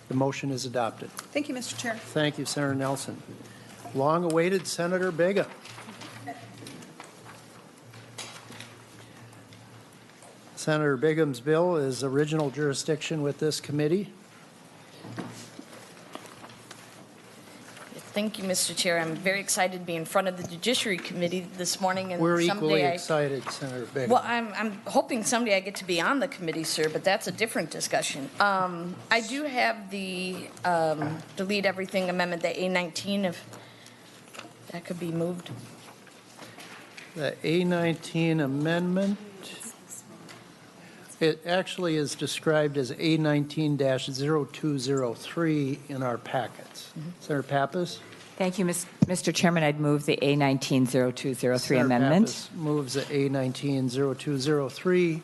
The motion is adopted. Thank you, Mr. Chair. Thank you, Senator Nelson. Long-awaited Senator Bigham. Senator Bigham's bill is original jurisdiction with this committee. Thank you, Mr. Chair. I'm very excited to be in front of the Judiciary Committee this morning. And We're someday equally excited, Senator Bigham. Well, I'm hoping someday I get to be on the committee, sir, but that's a different discussion. I do have the delete everything amendment, the A19, if that could be moved. The A19 amendment, it actually is described as A19-0203 in our packets. Senator Pappas? Thank you, Mr. Chairman. I'd move the A19-0203 Senator amendment. Pappas moves the A19-0203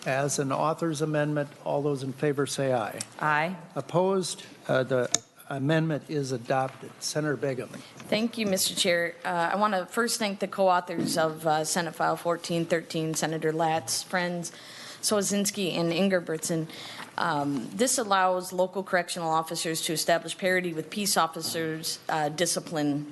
as an author's amendment. All those in favor say aye. Aye. Opposed? The amendment is adopted. Senator Bigham. Thank you, Mr. Chair. I want to first thank the co-authors of Senate File 1413, Senator Latz, Friends, Sozinski, and Ingebrigtsen. This allows local correctional officers to establish parity with peace officers' discipline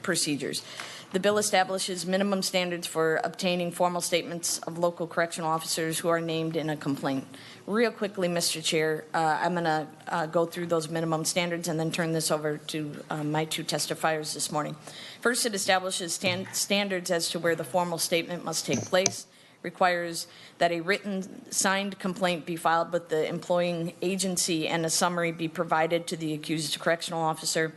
procedures. The bill establishes minimum standards for obtaining formal statements of local correctional officers who are named in a complaint. Real quickly, Mr. Chair, I'm going to go through those minimum standards and then turn this over to my two testifiers this morning. First, it establishes standards as to where the formal statement must take place, requires that a written signed complaint be filed with the employing agency and a summary be provided to the accused correctional officer.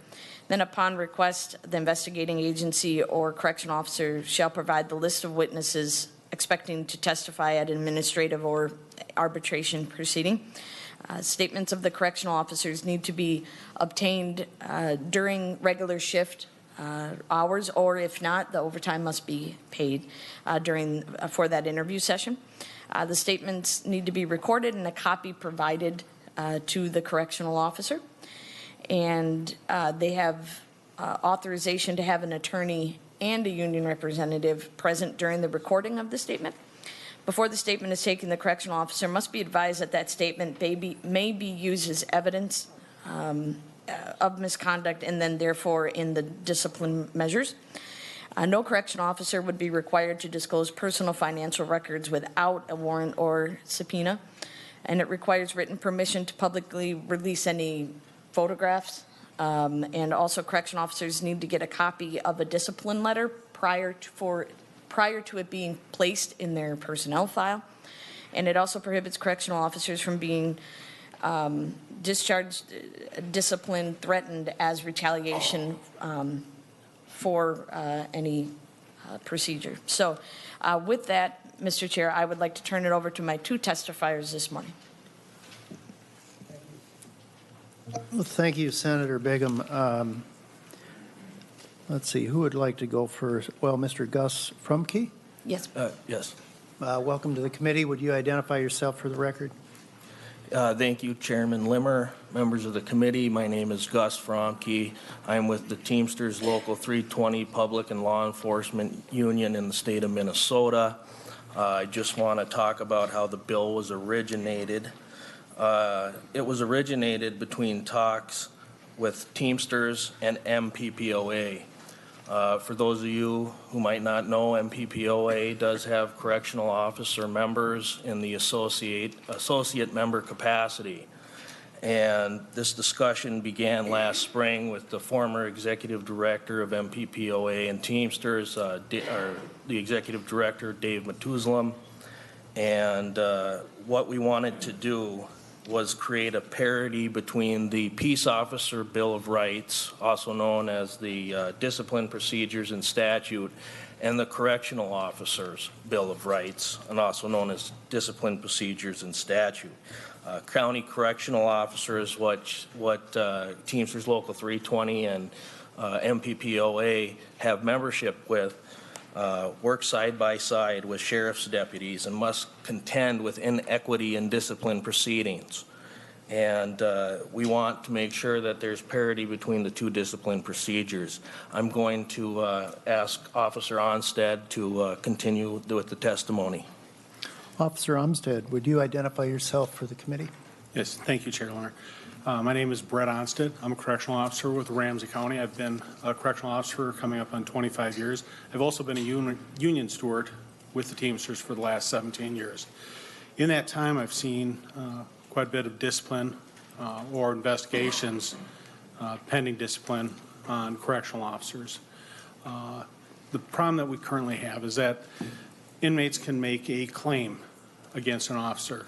Then upon request, the investigating agency or correctional officer shall provide the list of witnesses expecting to testify at an administrative or arbitration proceeding. Statements of the correctional officers need to be obtained during regular shift hours, or if not, the overtime must be paid for that interview session. The statements need to be recorded and a copy provided to the correctional officer. And they have authorization to have an attorney and a union representative present during the recording of the statement. Before the statement is taken, the correctional officer must be advised that that statement may be used as evidence of misconduct and then therefore in the discipline measures. No correctional officer would be required to disclose personal financial records without a warrant or subpoena, and it requires written permission to publicly release any photographs, and also correctional officers need to get a copy of a discipline letter prior to it being placed in their personnel file, and it also prohibits correctional officers from being discharged, disciplined, threatened as retaliation for any procedure. So with that, Mr. Chair, I would like to turn it over to my two testifiers this morning. Well, thank you, Senator Bigham. Let's see, who would like to go first? Well, Mr. Gus Froemke? Yes. Yes. Welcome to the committee. Would you identify yourself for the record? Thank you, Chairman Limmer, members of the committee. My name is Gus Froemke. I'm with the Teamsters Local 320 Public and Law Enforcement Union in the state of Minnesota. I just want to talk about how the bill was originated. It was originated between talks with Teamsters and MPPOA. For those of you who might not know, MPPOA does have correctional officer members in the associate member capacity. And this discussion began last spring with the former executive director of MPPOA and Teamsters, the executive director, Dave Methuselam. And what we wanted to do was create a parity between the Peace Officer Bill of Rights, also known as the Discipline Procedures and Statute, and the Correctional Officers Bill of Rights, and also known as Discipline Procedures and Statute. County correctional officers, what Teamsters Local 320 and MPPOA have membership with, work side by side with sheriff's deputies and must contend with inequity in discipline proceedings. And we want to make sure that there's parity between the two discipline procedures. I'm going to ask Officer Ohnstad to continue with the testimony. Officer Ohnstad, would you identify yourself for the committee? Yes, thank you, Chair Lerner. My name is Brett Ohnstad. I'm a correctional officer with Ramsey County. I've been a correctional officer coming up on 25 years. I've also been a union steward with the Teamsters for the last 17 years. In that time, I've seen quite a bit of discipline or investigations, pending discipline on correctional officers. The problem that we currently have is that inmates can make a claim against an officer.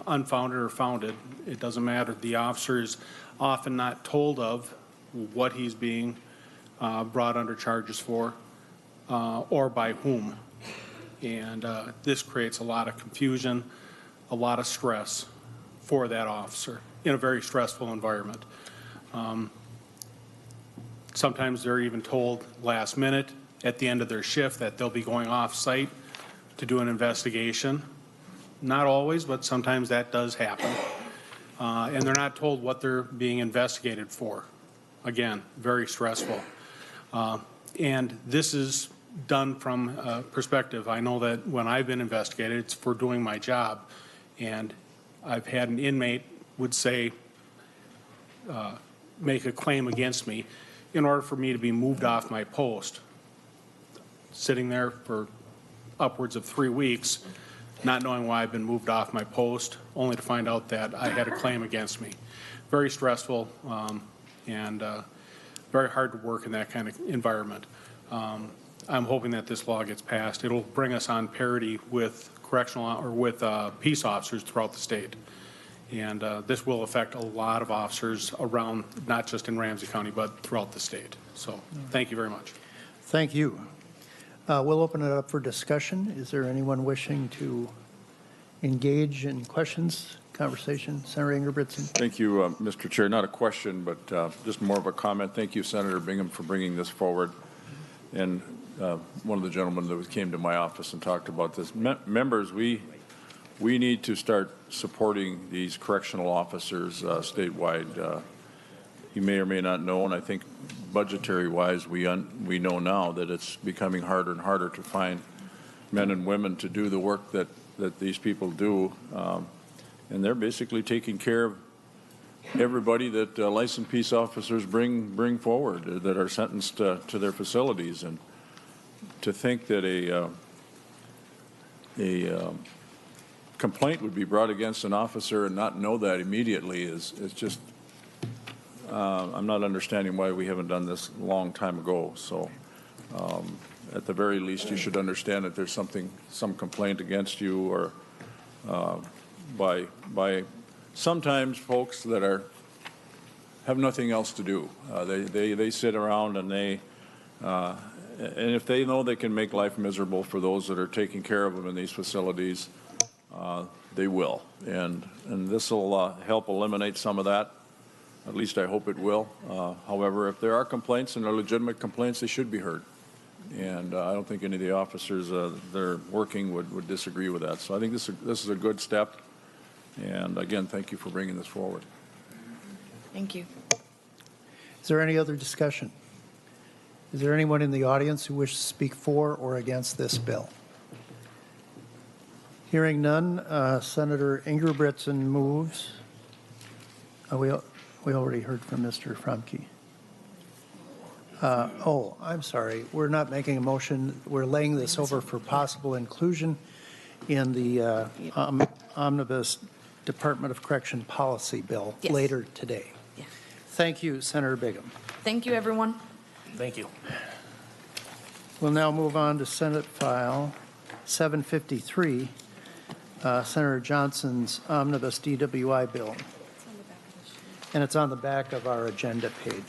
Unfounded or founded, it doesn't matter. The officer is often not told of what he's being brought under charges for or by whom. And this creates a lot of confusion, a lot of stress for that officer in a very stressful environment. Sometimes they're even told last minute at the end of their shift that they'll be going off site to do an investigation. Not always, but sometimes that does happen. And they're not told what they're being investigated for. Again, very stressful. And this is done from a perspective. I know that when I've been investigated, it's for doing my job. And I've had an inmate would say, make a claim against me in order for me to be moved off my post. Sitting there for upwards of 3 weeks, not knowing why I've been moved off my post, only to find out that I had a claim against me. Very stressful and very hard to work in that kind of environment. I'm hoping that this law gets passed. It'll bring us on parity with correctional or with peace officers throughout the state. And this will affect a lot of officers around, not just in Ramsey County, but throughout the state. So thank you very much. Thank you. We'll open it up for discussion. Is there anyone wishing to engage in questions, conversation? Senator Ingebrigtsen. Thank you, Mr. Chair. Not a question, but just more of a comment. Thank you, Senator Bigham, for bringing this forward. And one of the gentlemen that came to my office and talked about this. Members, we need to start supporting these correctional officers statewide. You may or may not know, and I think budgetary-wise, we know now that it's becoming harder and harder to find men and women to do the work that these people do, and they're basically taking care of everybody that licensed peace officers bring forward that are sentenced to their facilities. And to think that a complaint would be brought against an officer and not know that immediately is just. I'm not understanding why we haven't done this a long time ago. So at the very least, you should understand that there's some complaint against you or by sometimes folks that have nothing else to do. They sit around and and if they know they can make life miserable for those that are taking care of them in these facilities, they will. And this will help eliminate some of that. At least I hope it will. However, if there are complaints and they're legitimate complaints, they should be heard. And I don't think any of the officers that are working would disagree with that. So I think this is a good step. And again, thank you for bringing this forward. Thank you. Is there any other discussion? Is there anyone in the audience who wishes to speak for or against this bill? Hearing none, Senator Ingebrigtsen moves. We already heard from Mr. Froemke. I'm sorry. We're not making a motion. We're laying this over for possible inclusion in the Omnibus Department of Correction Policy Bill later today. Yeah. Thank you, Senator Bigham. Thank you, everyone. Thank you. We'll now move on to Senate File 753, Senator Johnson's Omnibus DWI Bill. And it's on the back of our agenda page.